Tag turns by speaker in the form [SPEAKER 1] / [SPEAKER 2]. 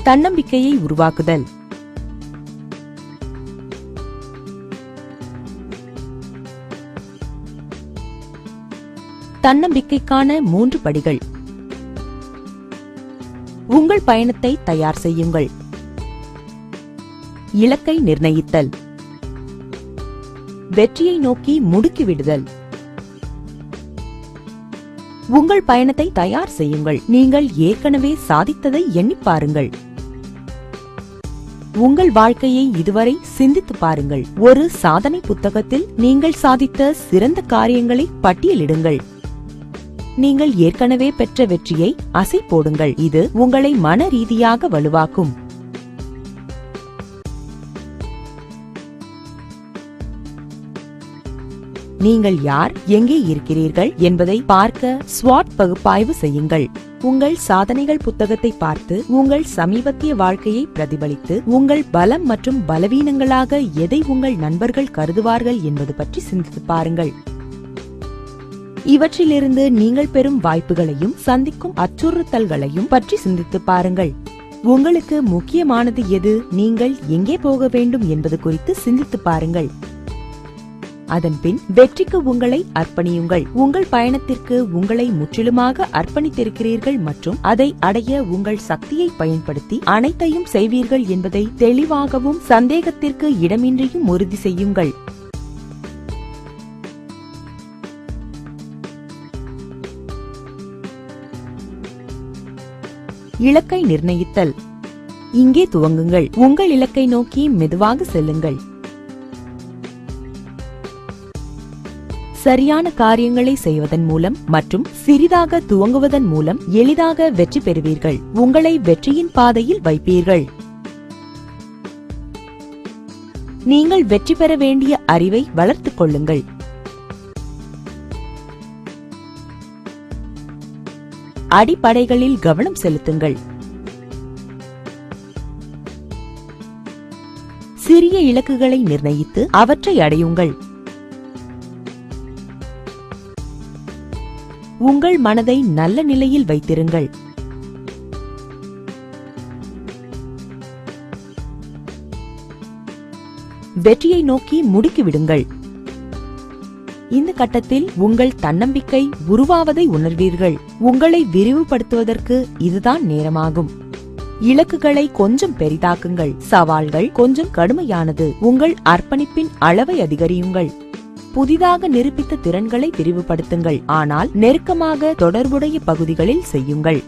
[SPEAKER 1] தன்னம்பிக்கையை உருவாக்குதல். தன்னம்பிக்கைக்கான 3 படிகள். உங்கள் பயணத்தை தயார் செய்யுங்கள். இலக்கை நிர்ணயித்தல். வெற்றியை நோக்கி முடுக்கிவிடுதல். உங்கள் பயணத்தை தயார் செய்யுங்கள். நீங்கள் ஏற்கனவே சாதித்ததை எண்ணிப் பாருங்கள். உங்கள் வாழ்க்கையை இதுவரை சிந்தித்து பாருங்கள். ஒரு சாதனை புத்தகத்தில் நீங்கள் சாதித்த சிறந்த காரியங்களை பட்டியலிடுங்கள். நீங்கள் ஏற்கனவே பெற்ற வெற்றியை அசை போடுங்கள். இது உங்களை மன ரீதியாக வலுவாக்கும். நீங்கள் யார், எங்கே இருக்கிறீர்கள் என்பதை பார்க்க ஸ்வாட் பகுப்பாய்வு செய்யுங்கள். உங்கள் சாதனைகள் புத்தகத்தை பார்த்து உங்கள் சமீபத்திய வாழ்க்கையை பிரதிபலித்து உங்கள் பலம் மற்றும் பலவீனங்களாக எதை உங்கள் நண்பர்கள் கருதுவார்கள் என்பது பற்றி சிந்தித்து பாருங்கள். இவற்றிலிருந்து நீங்கள் பெறும் வாய்ப்புகளையும் சந்திக்கும் அச்சுறுத்தல்களையும் பற்றி சிந்தித்து பாருங்கள். உங்களுக்கு முக்கியமானது எது, நீங்கள் எங்கே போக வேண்டும் என்பது குறித்து சிந்தித்து பாருங்கள். அதன்பின் வெற்றிக்கு உங்களை அர்ப்பணியுங்கள். உங்கள் பயணத்திற்கு உங்களை முற்றிலுமாக அர்ப்பணித்திருக்கிறீர்கள் மற்றும் அதை அடைய உங்கள் சக்தியை பயன்படுத்தி அனைத்தையும் செய்வீர்கள் என்பதை தெளிவாகவும் சந்தேகத்திற்கு இடமின்றியும் உறுதி செய்யுங்கள். இலக்கை நிர்ணயித்தல். இங்கே துவங்குங்கள். உங்கள் இலக்கை நோக்கி மெதுவாக செல்லுங்கள். சரியான காரியங்களை செய்வதன் மூலம் மற்றும் சிறிதாக துவங்குவதன் மூலம் எளிதாக வெற்றி பெறுவீர்கள். உங்களை வெற்றியின் பாதையில் வைப்பீர்கள். நீங்கள் வெற்றி பெற வேண்டிய அறிவை வளர்த்துக் கொள்ளுங்கள். அடிப்படைகளில் கவனம் செலுத்துங்கள். சிறிய இலக்குகளை நிர்ணயித்து அவற்றை அடையுங்கள். உங்கள் மனதை நல்ல நிலையில் வைத்திருங்கள். வெற்றியை நோக்கி முடுக்கிவிடுங்கள். இந்த கட்டத்தில் உங்கள் தன்னம்பிக்கை உருவாவதை உணர்வீர்கள். உங்களை விரிவுபடுத்துவதற்கு இதுதான் நேரமாகும். இலக்குகளை கொஞ்சம் பெரிதாக்குங்கள். சவால்கள் கொஞ்சம் கடுமையானது. உங்கள் அர்ப்பணிப்பின் அளவை அதிகரியுங்கள். புதிதாக நிரூபித்த திறன்களை விரிவுபடுத்துங்கள், ஆனால் நெருக்கமாக தொடர்புடைய பகுதிகளில் செய்யுங்கள்.